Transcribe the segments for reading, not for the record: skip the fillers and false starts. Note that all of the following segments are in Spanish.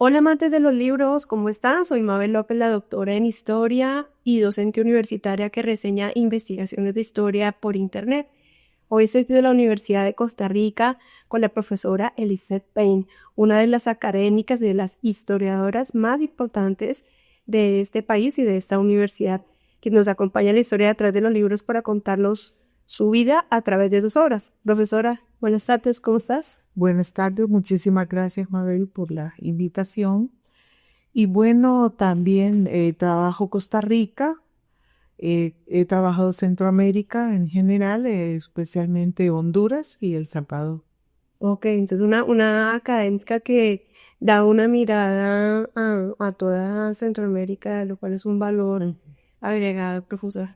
Hola amantes de los libros, ¿cómo están? Soy Mabel López, la doctora en historia y docente universitaria que reseña investigaciones de historia por internet. Hoy estoy de la Universidad de Costa Rica con la profesora Elizabeth Payne, una de las académicas y de las historiadoras más importantes de este país y de esta universidad, que nos acompaña en la historia detrás de los libros para contarnos su vida a través de sus obras. Profesora, buenas tardes, ¿cómo estás? Buenas tardes, muchísimas gracias, Mabel, por la invitación. Y bueno, también trabajo Costa Rica, he trabajado Centroamérica en general, especialmente Honduras y El Salvador. Ok, entonces una académica que da una mirada a toda Centroamérica, lo cual es un valor Mm. agregado, profesor.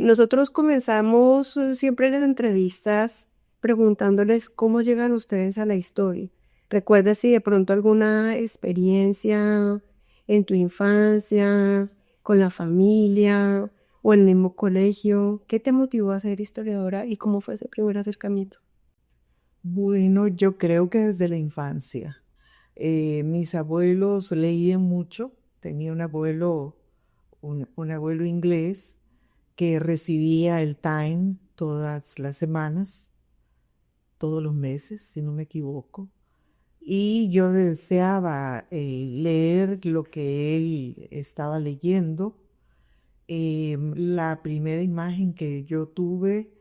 Nosotros comenzamos siempre las entrevistas preguntándoles cómo llegan ustedes a la historia. ¿Recuerdas si de pronto alguna experiencia en tu infancia, con la familia o en el mismo colegio? ¿Qué te motivó a ser historiadora y cómo fue ese primer acercamiento? Bueno, yo creo que desde la infancia. Mis abuelos leían mucho. Tenía un abuelo inglés que recibía el Time todas las semanas, todos los meses, si no me equivoco. Y yo deseaba leer lo que él estaba leyendo. La primera imagen que yo tuve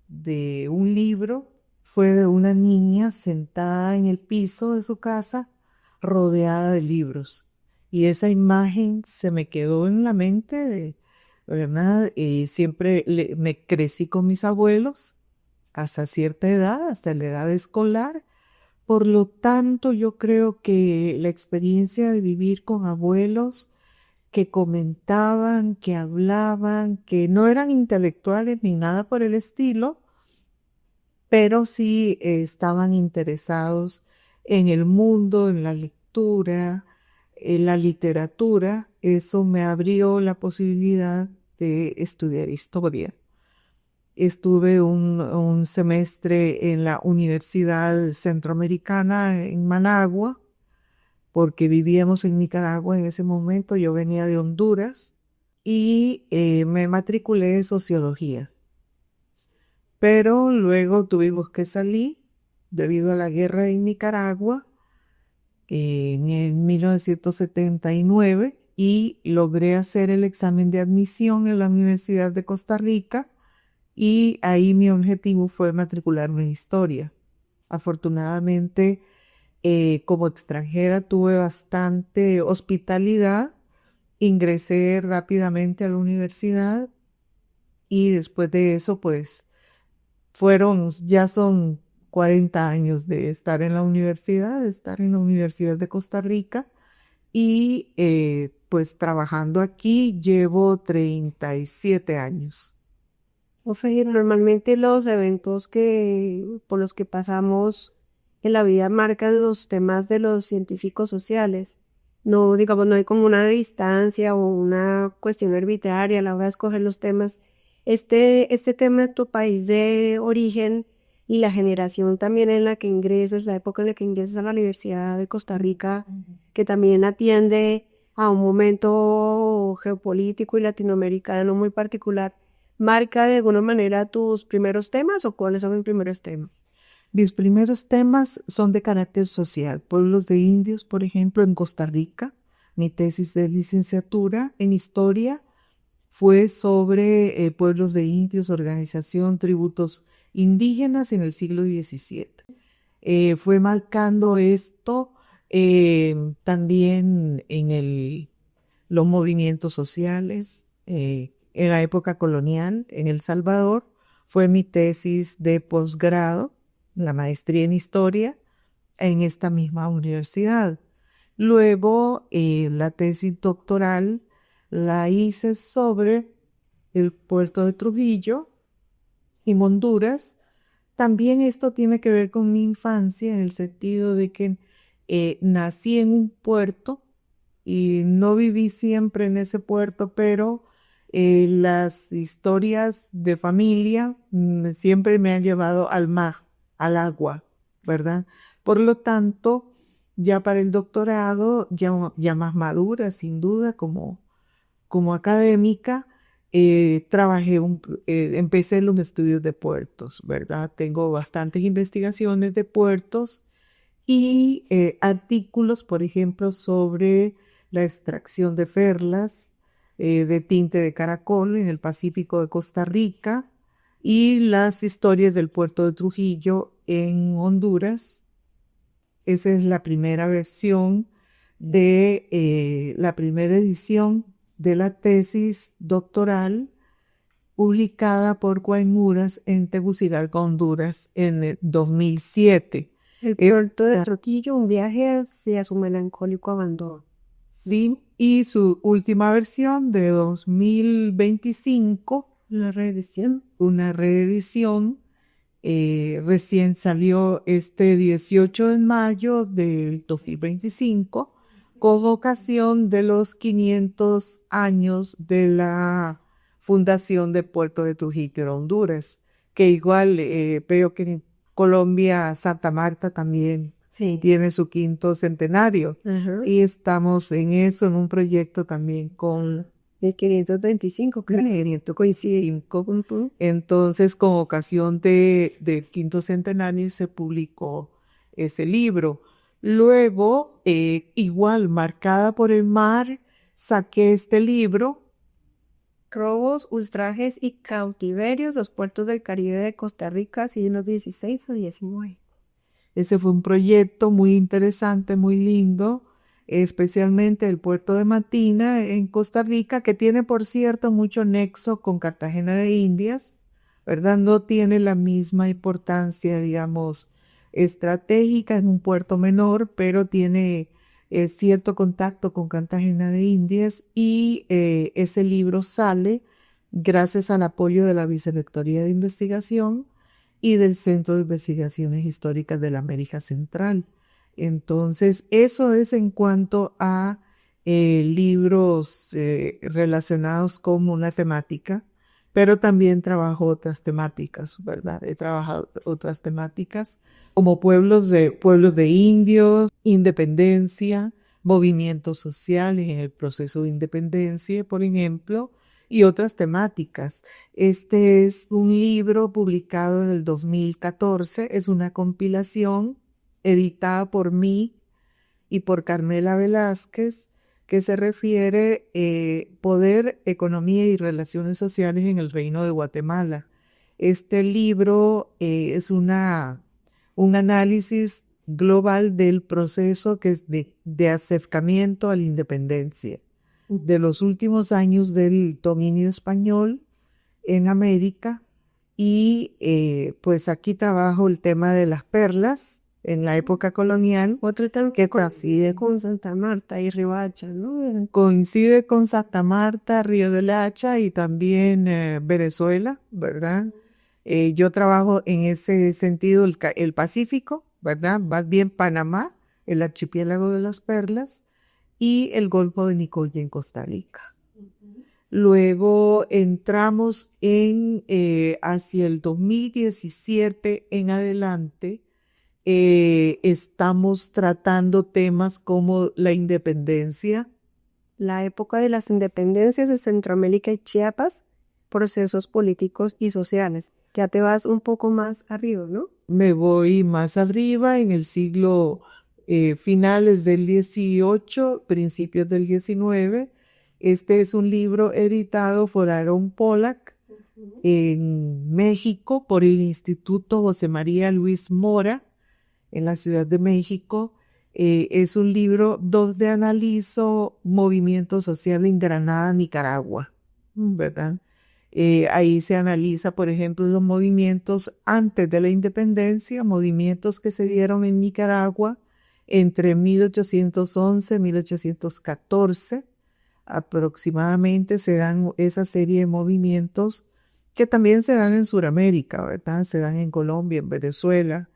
de un libro fue de una niña sentada en el piso de su casa rodeada de libros. Y esa imagen se me quedó en la mente, ¿verdad? Siempre me crecí con mis abuelos hasta cierta edad, hasta la edad escolar. Por lo tanto, yo creo que la experiencia de vivir con abuelos que comentaban, que hablaban, que no eran intelectuales ni nada por el estilo, pero sí estaban interesados en el mundo, en la lectura, en la literatura, eso me abrió la posibilidad de estudiar historia. Estuve un semestre en la Universidad Centroamericana en Managua, porque vivíamos en Nicaragua en ese momento, yo venía de Honduras y me matriculé en sociología. Pero luego tuvimos que salir debido a la guerra en Nicaragua en el 1979 y logré hacer el examen de admisión en la Universidad de Costa Rica y ahí mi objetivo fue matricularme en historia. Afortunadamente, como extranjera tuve bastante hospitalidad, ingresé rápidamente a la universidad y después de eso, pues ya son 40 años de estar en la universidad, de estar en la Universidad de Costa Rica y pues trabajando aquí llevo 37 años. Ofe, normalmente los eventos por los que pasamos en la vida marcan los temas de los científicos sociales. No, digamos, no hay como una distancia o una cuestión arbitraria a la hora de escoger los temas. Este tema de tu país de origen y la generación también en la que ingresas, la época en la que ingresas a la Universidad de Costa Rica, que también atiende a un momento geopolítico y latinoamericano muy particular. ¿Marca de alguna manera tus primeros temas o cuáles son los primeros temas? Mis primeros temas son de carácter social. Pueblos de indios, por ejemplo, en Costa Rica. Mi tesis de licenciatura en historia fue sobre pueblos de indios, organización, tributos indígenas en el siglo XVII. Fue marcando esto también en los movimientos sociales, en la época colonial en El Salvador. Fue mi tesis de posgrado, la maestría en historia, en esta misma universidad. Luego, la tesis doctoral la hice sobre el puerto de Trujillo y Honduras. También esto tiene que ver con mi infancia en el sentido de que nací en un puerto y no viví siempre en ese puerto, pero las historias de familia siempre me han llevado al mar, al agua, ¿verdad? Por lo tanto, Ya para el doctorado, ya más madura, sin duda, como académica, empecé los estudios de puertos, ¿verdad? Tengo bastantes investigaciones de puertos y artículos, por ejemplo, sobre la extracción de perlas, de tinte de caracol en el Pacífico de Costa Rica y las historias del puerto de Trujillo en Honduras. Esa es la primera versión la primera edición de la tesis doctoral publicada por Guaymuras en Tegucigalpa, Honduras, en el 2007. El puerto de Trujillo, un viaje hacia su melancólico abandono. Sí, y su última versión de 2025, La reedición. una reedición, recién salió este 18 de mayo del 2025, con ocasión de los 500 años de la fundación de Puerto de Trujillo, Honduras, que igual veo que en Colombia, Santa Marta también Sí. tiene su quinto centenario. Ajá. Y estamos en eso, en un proyecto también con El 525, claro. 505. Entonces, con ocasión del quinto centenario, se publicó ese libro. Luego, igual, marcada por el mar, saqué este libro. Robos, ultrajes y cautiverios, los puertos del Caribe de Costa Rica, siglos XVI a XIX. Ese fue un proyecto muy interesante, muy lindo, especialmente el puerto de Matina en Costa Rica, que tiene, por cierto, mucho nexo con Cartagena de Indias, ¿verdad? No tiene la misma importancia, digamos, estratégica en un puerto menor, pero tiene cierto contacto con Cartagena de Indias y ese libro sale gracias al apoyo de la Vicerrectoría de Investigación y del Centro de Investigaciones Históricas de la América Central. Entonces, eso es en cuanto a libros relacionados con una temática, pero también trabajo otras temáticas, ¿verdad? He trabajado otras temáticas como pueblos de indios, independencia, movimientos sociales en el proceso de independencia, por ejemplo, y otras temáticas. Este es un libro publicado en el 2014, es una compilación editada por mí y por Carmela Velázquez, que se refiere Poder, Economía y Relaciones Sociales en el Reino de Guatemala. Este libro es un análisis global del proceso que es de acercamiento a la independencia de los últimos años del dominio español en América y pues aquí trabajo el tema de las perlas en la época colonial. Otro tema que coincide con Santa Marta y Riohacha, ¿no? Coincide con Santa Marta, Río de la Hacha y también Venezuela, ¿verdad? Yo trabajo en ese sentido el Pacífico, ¿verdad? Más bien Panamá, el archipiélago de las perlas y el Golfo de Nicoya en Costa Rica. Luego entramos hacia el 2017 en adelante, estamos tratando temas como la independencia. La época de las independencias de Centroamérica y Chiapas, procesos políticos y sociales. Ya te vas un poco más arriba, ¿no? Me voy más arriba en el siglo finales del 18, principios del 19. Este es un libro editado por Aaron Pollack en México por el Instituto José María Luis Mora en la Ciudad de México. Es un libro donde analizo movimiento social en Granada, Nicaragua, ¿verdad? Ahí se analiza, por ejemplo, los movimientos antes de la independencia, movimientos que se dieron en Nicaragua entre 1811 y 1814. Aproximadamente se dan esa serie de movimientos que también se dan en Sudamérica, ¿verdad? Se dan en Colombia, en Venezuela,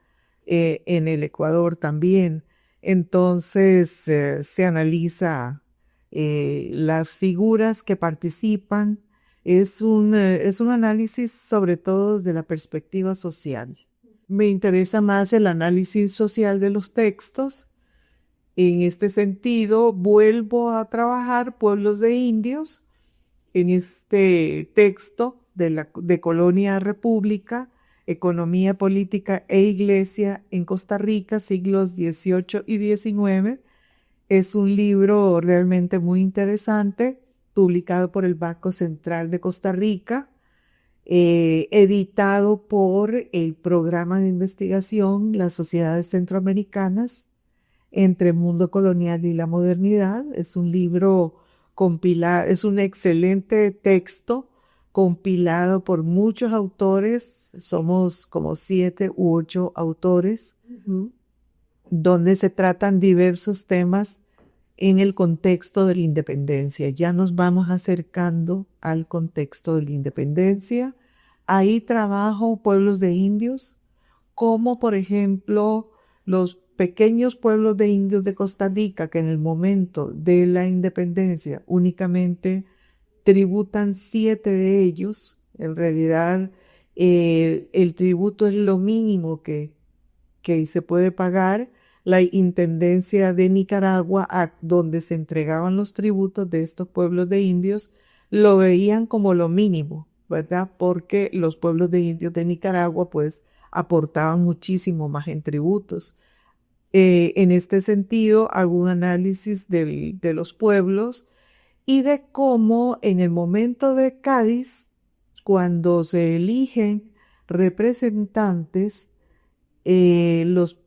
en el Ecuador también. Entonces se analiza las figuras que participan. Es un análisis sobre todo de la perspectiva social. Me interesa más el análisis social de los textos, En este sentido, vuelvo a trabajar pueblos de indios en este texto de Colonia a República, Economía, Política e Iglesia en Costa Rica, siglos XVIII y XIX. Es un libro realmente muy interesante, publicado por el Banco Central de Costa Rica, editado por el programa de investigación Las Sociedades Centroamericanas entre el Mundo Colonial y la Modernidad. Es un libro compilado, es un excelente texto compilado por muchos autores, somos como 7 u 8 autores, donde se tratan diversos temas en el contexto de la independencia. Ya nos vamos acercando al contexto de la independencia. Ahí trabajo pueblos de indios, como por ejemplo los pequeños pueblos de indios de Costa Rica, que en el momento de la independencia únicamente tributan 7 de ellos. En realidad, el tributo es lo mínimo que se puede pagar. La Intendencia de Nicaragua, a donde se entregaban los tributos de estos pueblos de indios, lo veían como lo mínimo, ¿verdad? Porque los pueblos de indios de Nicaragua, pues, aportaban muchísimo más en tributos. En este sentido, hago un análisis de los pueblos y de cómo en el momento de Cádiz, cuando se eligen representantes, los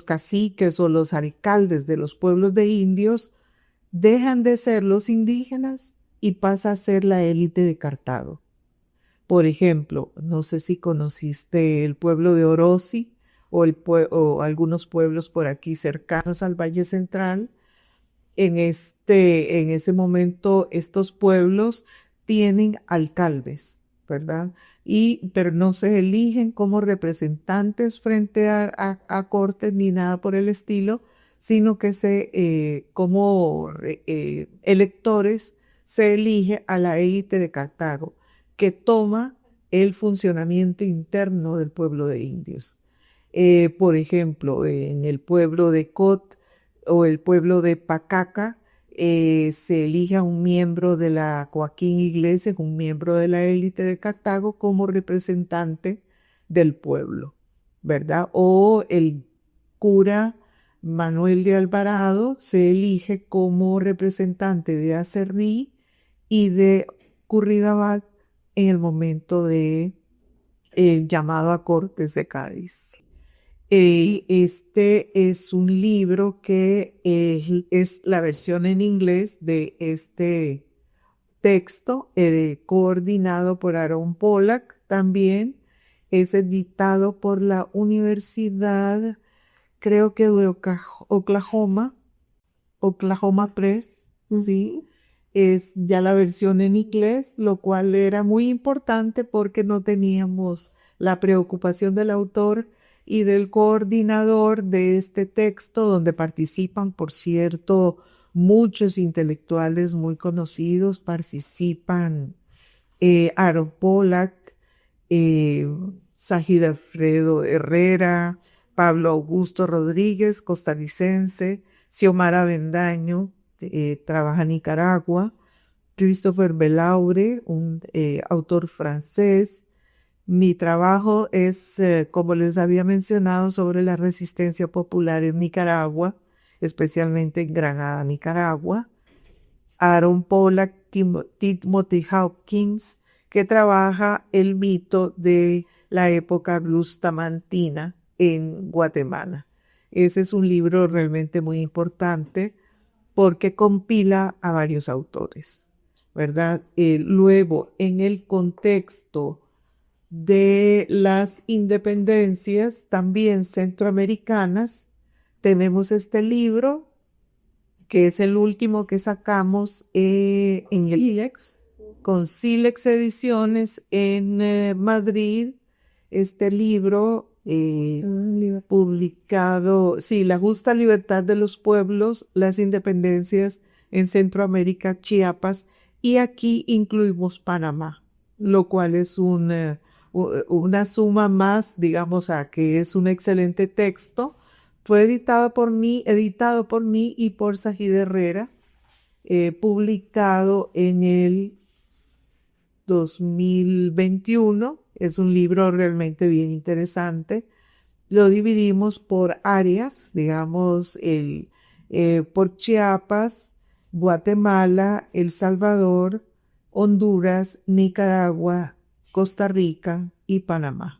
caciques o los alcaldes de los pueblos de indios dejan de ser los indígenas y pasa a ser la élite de Cartago. Por ejemplo, no sé si conociste el pueblo de Orosi o algunos pueblos por aquí cercanos al Valle Central. En ese momento, estos pueblos tienen alcaldes, ¿verdad? Pero no se eligen como representantes frente a cortes ni nada por el estilo, sino que como electores se elige a la élite de Cartago, que toma el funcionamiento interno del pueblo de indios. Por ejemplo, en el pueblo de Cot o el pueblo de Pacaca, se elige a un miembro de la Joaquín Iglesias, un miembro de la élite de Cartago, como representante del pueblo, ¿verdad? O el cura Manuel de Alvarado se elige como representante de Acerrí y de Curridabat en el momento de llamado a Cortes de Cádiz. Este es un libro que es la versión en inglés de este texto, coordinado por Aaron Pollack también. Es editado por la Universidad, creo que de Oklahoma Press, ¿sí? Es ya la versión en inglés, lo cual era muy importante porque no teníamos la preocupación del autor y del coordinador de este texto, donde participan, por cierto, muchos intelectuales muy conocidos. Participan Aaron Pollack, Sajid Alfredo Herrera, Pablo Augusto Rodríguez, costarricense, Xiomara Bendaño, trabaja en Nicaragua, Christopher Belaure, un autor francés. Mi trabajo es, como les había mencionado, sobre la resistencia popular en Nicaragua, especialmente en Granada, Nicaragua. Aaron Pollack, Timothy Hawkins, que trabaja el mito de la época bustamantina en Guatemala. Ese es un libro realmente muy importante porque compila a varios autores, ¿verdad? Luego, en el contexto de las independencias también centroamericanas, tenemos este libro, que es el último que sacamos con Silex Ediciones en Madrid. Este libro publicado, sí, La justa libertad de los pueblos, las independencias en Centroamérica, Chiapas, y aquí incluimos Panamá, lo cual es una suma más, digamos, a que es un excelente texto, Fue editado por mí y por Sajid Herrera, publicado en el 2021. Es un libro realmente bien interesante. Lo dividimos por áreas, digamos, por Chiapas, Guatemala, El Salvador, Honduras, Nicaragua, Costa Rica y Panamá.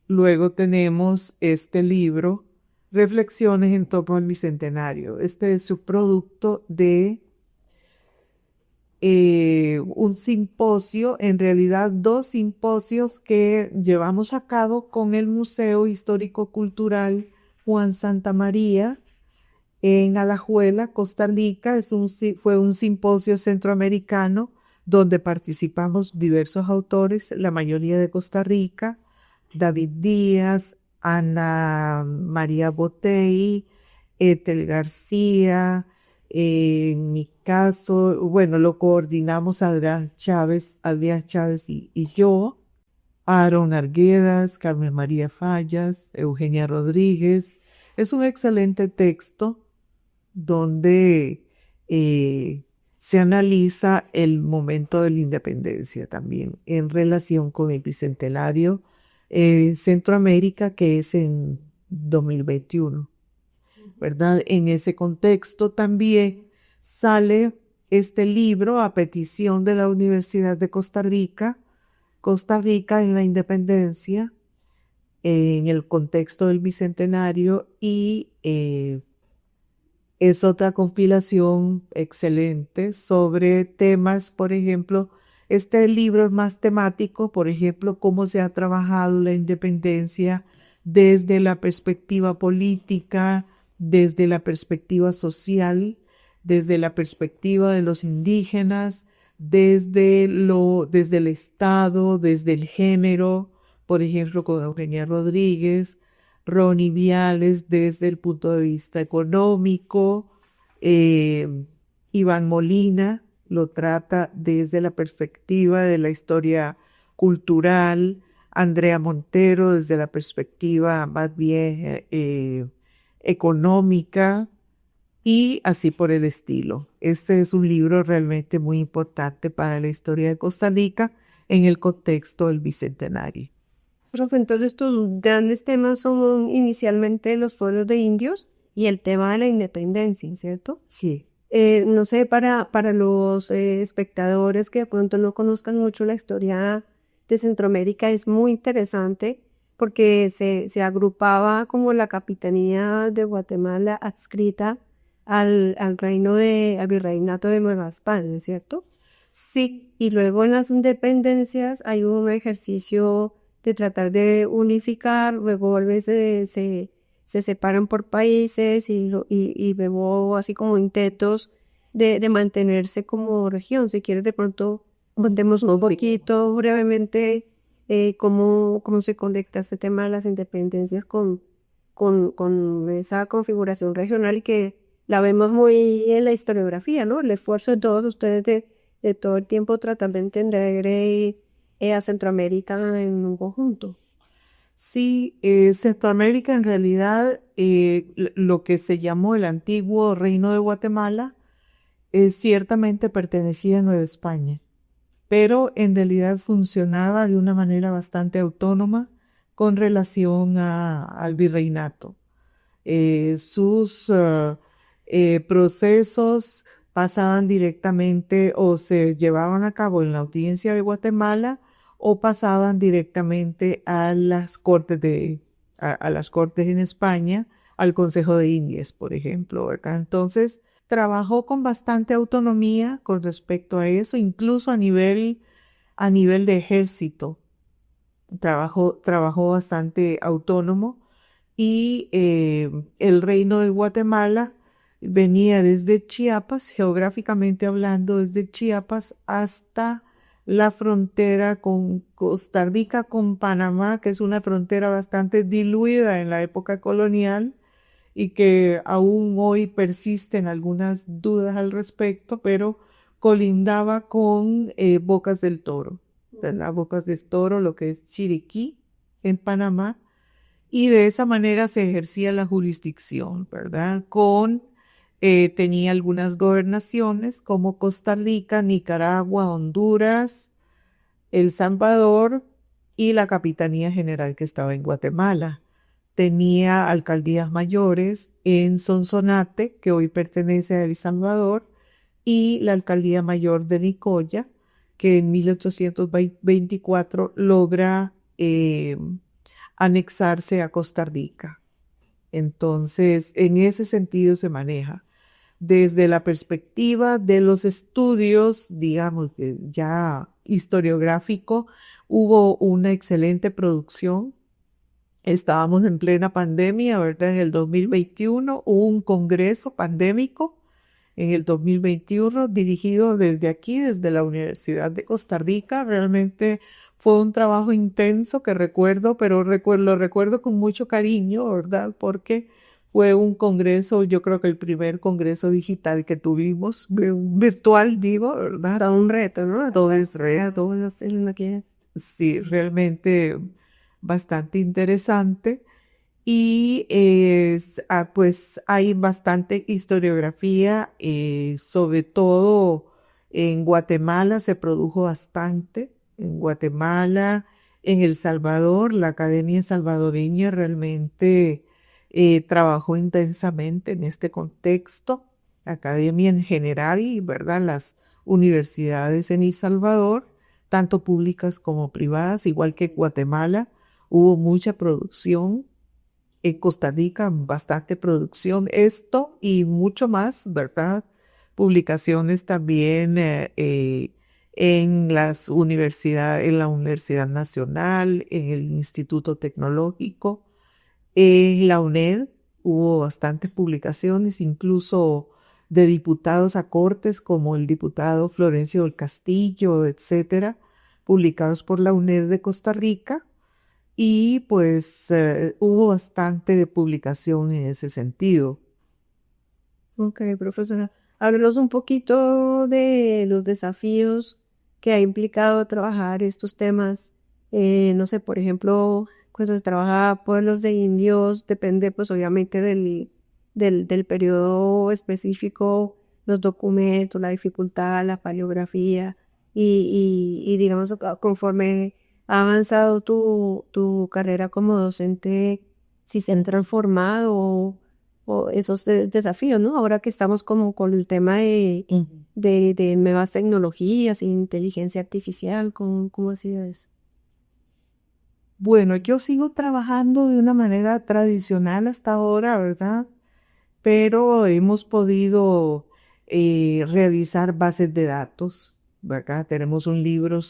Luego tenemos este libro, Reflexiones en torno al Bicentenario. Este es su producto de un simposio, en realidad 2 simposios que llevamos a cabo con el Museo Histórico Cultural Juan Santamaría en Alajuela, Costa Rica. Fue un simposio centroamericano donde participamos diversos autores, la mayoría de Costa Rica, David Díaz, Ana María Botey, Ethel García. En mi caso, bueno, lo coordinamos Adrián Chávez y yo, Aaron Arguedas, Carmen María Fallas, Eugenia Rodríguez. Es un excelente texto donde se analiza el momento de la independencia también en relación con el Bicentenario Centroamérica, que es en 2021, ¿verdad? En ese contexto también sale este libro a petición de la Universidad de Costa Rica en la independencia, en el contexto del Bicentenario, y es otra compilación excelente sobre temas. Por ejemplo, este libro es más temático, por ejemplo, cómo se ha trabajado la independencia desde la perspectiva política, desde la perspectiva social, desde la perspectiva de los indígenas, desde el Estado, desde el género, por ejemplo, con Eugenia Rodríguez, Ronnie Viales desde el punto de vista económico, Iván Molina lo trata desde la perspectiva de la historia cultural, Andrea Montero desde la perspectiva más bien económica, y así por el estilo. Este es un libro realmente muy importante para la historia de Costa Rica en el contexto del Bicentenario. Profe, entonces tus grandes temas son inicialmente los pueblos de indios y el tema de la independencia, ¿cierto? Sí. No sé, para los espectadores que de pronto no conozcan mucho la historia de Centroamérica, es muy interesante porque se agrupaba como la capitanía de Guatemala adscrita al virreinato de Nueva España, ¿cierto? Sí, Y luego en las independencias hay un ejercicio de tratar de unificar, luego a veces se separan por países y luego así como intentos de mantenerse como región. Si quieres de pronto contemos un poquito brevemente cómo se conecta este tema de las independencias con esa configuración regional y que la vemos muy en la historiografía, ¿no? El esfuerzo de todos ustedes de todo el tiempo tratar de entender a Centroamérica en un conjunto. sí, Centroamérica en realidad, lo que se llamó el antiguo Reino de Guatemala, ciertamente pertenecía a Nueva España, pero en realidad funcionaba de una manera bastante autónoma con relación al virreinato. Sus procesos pasaban directamente o se llevaban a cabo en la audiencia de Guatemala o pasaban directamente a las a las cortes en España, al Consejo de Indias, por ejemplo, ¿verdad? Entonces, trabajó con bastante autonomía con respecto a eso, incluso a nivel de ejército. Trabajó bastante autónomo, y el Reino de Guatemala venía desde Chiapas, geográficamente hablando, desde Chiapas hasta la frontera con Costa Rica, con Panamá, que es una frontera bastante diluida en la época colonial y que aún hoy persisten algunas dudas al respecto, pero colindaba con Bocas del Toro, ¿verdad? Bocas del Toro, lo que es Chiriquí en Panamá, y de esa manera se ejercía la jurisdicción, ¿verdad? Tenía algunas gobernaciones como Costa Rica, Nicaragua, Honduras, El Salvador y la Capitanía General que estaba en Guatemala. Tenía alcaldías mayores en Sonsonate, que hoy pertenece a El Salvador, y la alcaldía mayor de Nicoya, que en 1824 logra anexarse a Costa Rica. Entonces, en ese sentido se maneja. Desde la perspectiva de los estudios, digamos, ya historiográfico, hubo una excelente producción. Estábamos en plena pandemia, ¿verdad? En el 2021 hubo un congreso pandémico en el 2021 dirigido desde aquí, desde la Universidad de Costa Rica. Realmente fue un trabajo intenso que recuerdo, pero lo recuerdo con mucho cariño, ¿verdad? Porque fue un congreso, yo creo que el primer congreso digital que tuvimos, virtual digo, ¿verdad? Todo un reto, ¿no? Todo es reto, todo es lo que... Sí, realmente bastante interesante. Y pues hay bastante historiografía, sobre todo en Guatemala se produjo bastante. En Guatemala, en El Salvador, la Academia Salvadoreña realmente trabajó intensamente en este contexto. La academia en general y, ¿verdad? Las universidades en El Salvador, tanto públicas como privadas, igual que Guatemala, hubo mucha producción. En Costa Rica, bastante producción, esto y mucho más, ¿verdad? Publicaciones también en las universidades, en la Universidad Nacional, en el Instituto Tecnológico, en la UNED hubo bastantes publicaciones, incluso de diputados a cortes como el diputado Florencio del Castillo, etcétera, publicados por la UNED de Costa Rica. Y pues hubo bastante de publicación en ese sentido. Ok, profesora. Háblenos un poquito de los desafíos que ha implicado trabajar estos temas. No sé, por ejemplo, cuando se trabaja pueblos de indios, depende pues obviamente del periodo específico, los documentos, la dificultad, la paleografía y digamos, conforme ha avanzado tu carrera como docente, si se han transformado o esos desafíos, ¿no? Ahora que estamos como con el tema de nuevas tecnologías, inteligencia artificial, ¿cómo ha sido eso? Bueno, yo sigo trabajando de una manera tradicional hasta ahora, ¿verdad? Pero hemos podido realizar bases de datos, ¿verdad? Tenemos un libro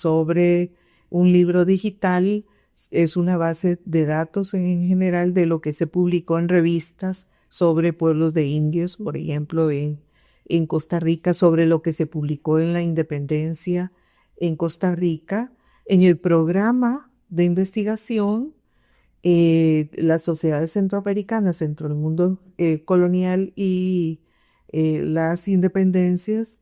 digital, es una base de datos en general de lo que se publicó en revistas sobre pueblos de indios, por ejemplo, en Costa Rica, sobre lo que se publicó en la independencia en Costa Rica, en el programa de investigación las sociedades centroamericanas entre el mundo colonial y las independencias,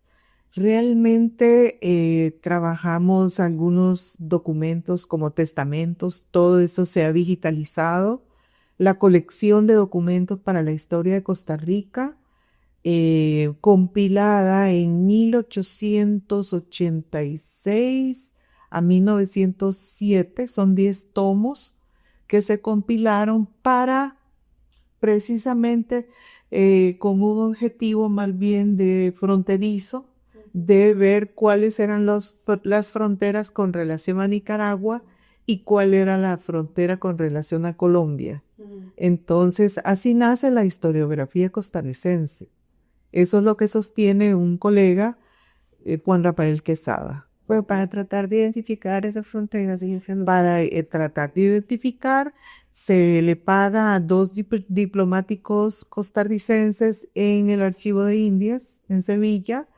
realmente trabajamos algunos documentos como testamentos, todo eso se ha digitalizado. La colección de documentos para la historia de Costa Rica, compilada en 1886 a 1907, son 10 tomos que se compilaron para precisamente con un objetivo más bien de fronterizo, de ver cuáles eran las fronteras con relación a Nicaragua y cuál era la frontera con relación a Colombia. Entonces, así nace la historiografía costarricense. Eso es lo que sostiene un colega, Juan Rafael Quesada. Bueno, para tratar de identificar esas fronteras, siguen siendo... Para tratar de identificar, se le paga a 2 diplomáticos costarricenses en el Archivo de Indias, en Sevilla,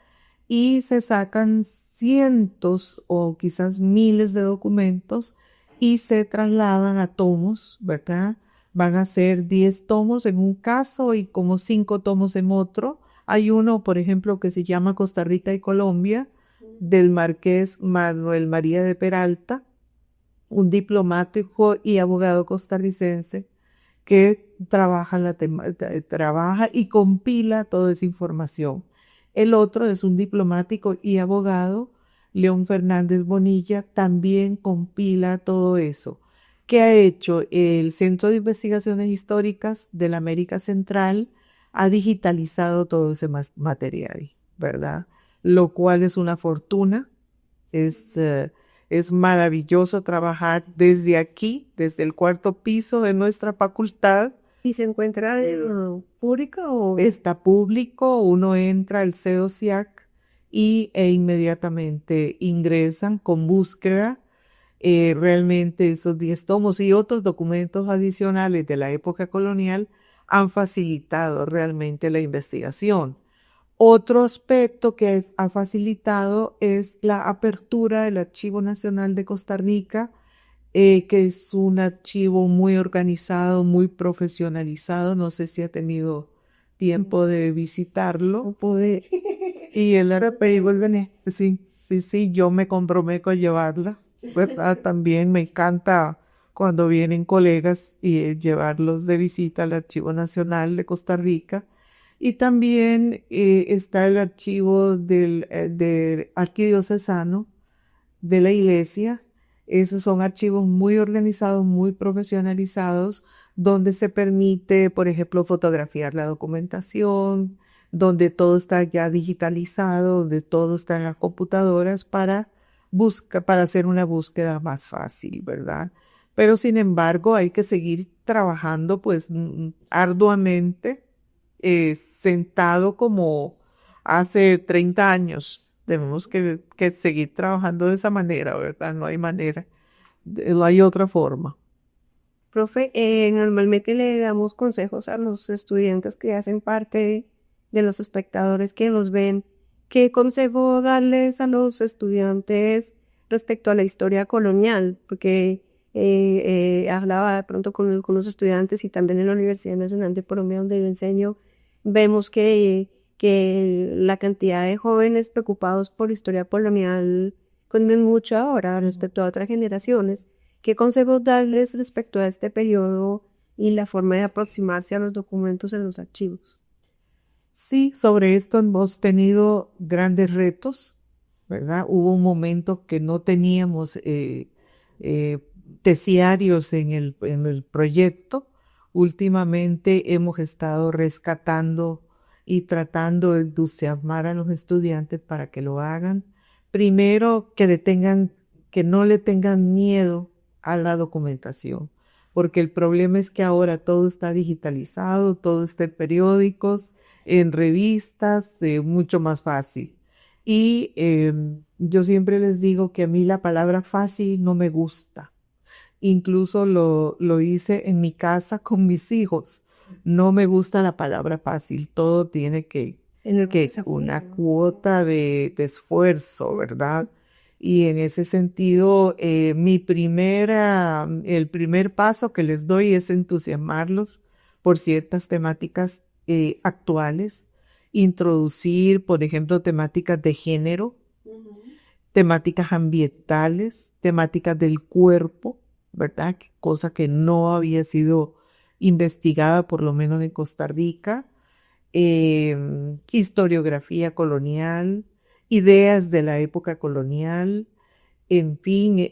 y se sacan cientos o quizás miles de documentos y se trasladan a tomos, ¿verdad? Van a ser 10 tomos en un caso y como 5 tomos en otro. Hay uno, por ejemplo, que se llama Costa Rica y Colombia, del marqués Manuel María de Peralta, un diplomático y abogado costarricense, que trabaja y compila toda esa información. El otro es un diplomático y abogado, León Fernández Bonilla, también compila todo eso. ¿Qué ha hecho? El Centro de Investigaciones Históricas de la América Central ha digitalizado todo ese material, ¿verdad? Lo cual es una fortuna. Es maravilloso trabajar desde aquí, desde el cuarto piso de nuestra facultad. ¿Y se encuentra pública o...? Está público, uno entra al CEDOSIAC e inmediatamente ingresan con búsqueda. Realmente esos 10 tomos y otros documentos adicionales de la época colonial han facilitado realmente la investigación. Otro aspecto que ha facilitado es la apertura del Archivo Nacional de Costa Rica, que es un archivo muy organizado, muy profesionalizado. No sé si ha tenido tiempo de visitarlo. Y el archivo, sí, yo me comprometo a llevarla, ¿verdad? También me encanta cuando vienen colegas y llevarlos de visita al Archivo Nacional de Costa Rica. Y también está el archivo del arquidiocesano de la iglesia. Esos son archivos muy organizados, muy profesionalizados, donde se permite, por ejemplo, fotografiar la documentación, donde todo está ya digitalizado, donde todo está en las computadoras para hacer una búsqueda más fácil, ¿verdad? Pero sin embargo, hay que seguir trabajando pues arduamente, sentado como hace 30 años. Tenemos que seguir trabajando de esa manera, ¿verdad? No hay manera, no hay otra forma. Profe, normalmente le damos consejos a los estudiantes que hacen parte de los espectadores que nos ven. ¿Qué consejo darles a los estudiantes respecto a la historia colonial? Porque hablaba de pronto con los estudiantes y también en la Universidad Nacional de Colombia, donde yo enseño, vemos que la cantidad de jóvenes preocupados por historia colonial es mucho ahora respecto a otras generaciones. ¿Qué consejos darles respecto a este periodo y la forma de aproximarse a los documentos en los archivos? Sí, sobre esto hemos tenido grandes retos, ¿verdad? Hubo un momento que no teníamos terciarios en el proyecto. Últimamente hemos estado rescatando y tratando de entusiasmar a los estudiantes para que lo hagan. Primero, que no le tengan miedo a la documentación, porque el problema es que ahora todo está digitalizado, todo está en periódicos, en revistas, mucho más fácil. Y yo siempre les digo que a mí la palabra fácil no me gusta. Incluso lo hice en mi casa con mis hijos. No me gusta la palabra fácil, todo tiene que una cuota de esfuerzo, ¿verdad? Y en ese sentido, el primer paso que les doy es entusiasmarlos por ciertas temáticas actuales, introducir, por ejemplo, temáticas de género, temáticas ambientales, temáticas del cuerpo, ¿verdad? Cosa que no había sido investigada, por lo menos en Costa Rica, historiografía colonial, ideas de la época colonial, en fin,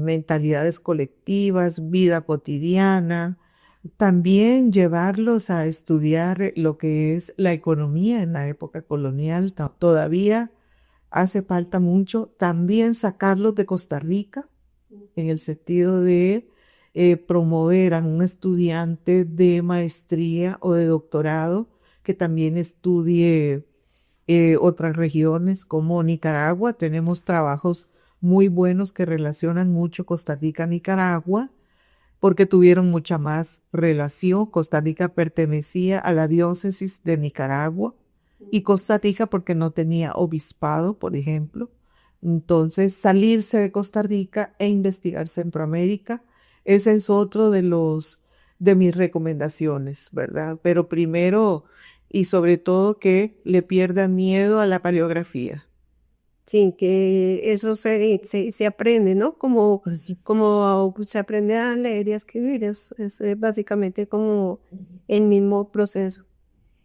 mentalidades colectivas, vida cotidiana. También llevarlos a estudiar lo que es la economía en la época colonial. Todavía hace falta mucho. También sacarlos de Costa Rica, en el sentido de promover a un estudiante de maestría o de doctorado que también estudie otras regiones como Nicaragua. Tenemos trabajos muy buenos que relacionan mucho Costa Rica-Nicaragua porque tuvieron mucha más relación. Costa Rica pertenecía a la diócesis de Nicaragua y Costa Rica porque no tenía obispado, por ejemplo. Entonces, salirse de Costa Rica e investigar Centroamérica, ese es otro de mis recomendaciones, ¿verdad? Pero primero y sobre todo que le pierdan miedo a la paleografía. Sí, que eso se aprende, ¿no? Como se aprende a leer y a escribir, es básicamente como el mismo proceso.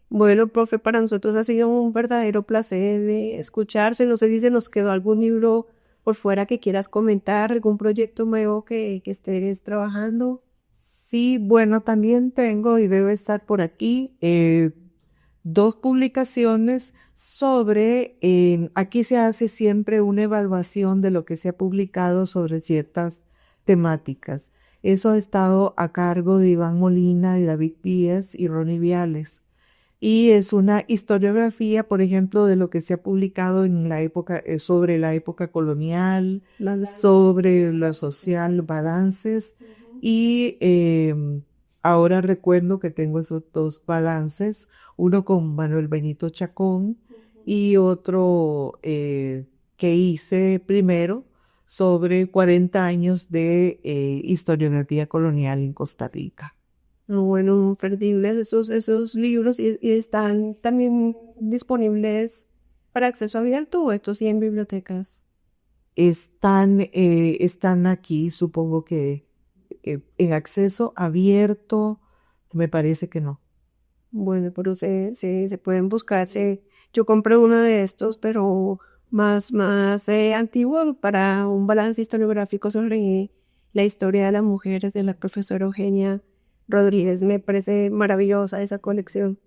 Bueno, profe, para nosotros ha sido un verdadero placer escucharse. No sé si se nos quedó algún libro por fuera que quieras comentar, algún proyecto nuevo que estés trabajando. Sí, bueno, también tengo y debe estar por aquí dos publicaciones sobre, aquí se hace siempre una evaluación de lo que se ha publicado sobre ciertas temáticas. Eso ha estado a cargo de Iván Molina, y David Díaz y Ronnie Viales. Y es una historiografía, por ejemplo, de lo que se ha publicado en la época, sobre la época colonial, sobre lo social, balances. Y ahora recuerdo que tengo esos dos balances, uno con Manuel Benito Chacón y otro que hice primero sobre 40 años de historiografía colonial en Costa Rica. Bueno, imperdibles esos libros y están también disponibles para acceso abierto o estos sí en bibliotecas. Están aquí, supongo que en acceso abierto, me parece que no. Bueno, pero se pueden buscar. Yo compré uno de estos, pero más antiguo para un balance historiográfico sobre la historia de las mujeres de la profesora Eugenia Rodríguez. Me parece maravillosa esa colección.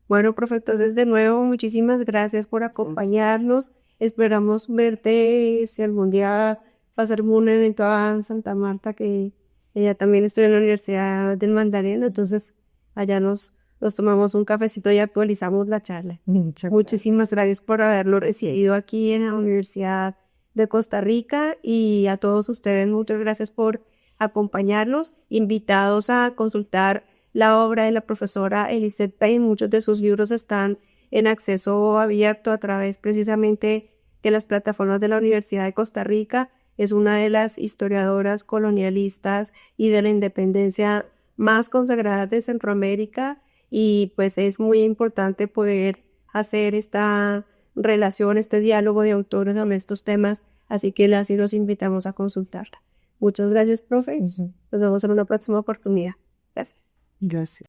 Bueno, profe, entonces de nuevo, muchísimas gracias por acompañarnos. Esperamos verte si algún día va a ser un evento en Santa Marta, que ella también estudia en la Universidad del Mandarín, entonces allá nos tomamos un cafecito y actualizamos la charla. Muchas gracias. Muchísimas gracias por haberlo recibido aquí en la Universidad de Costa Rica y a todos ustedes, muchas gracias por acompañarnos, invitados a consultar la obra de la profesora Eliseth Payne. Muchos de sus libros están en acceso abierto a través precisamente de las plataformas de la Universidad de Costa Rica. Es una de las historiadoras colonialistas y de la independencia más consagradas de Centroamérica y pues es muy importante poder hacer esta relación, este diálogo de autores sobre estos temas, así que así los invitamos a consultarla. Muchas gracias, profe. Ujú. Nos vemos en una próxima oportunidad. Gracias. Gracias.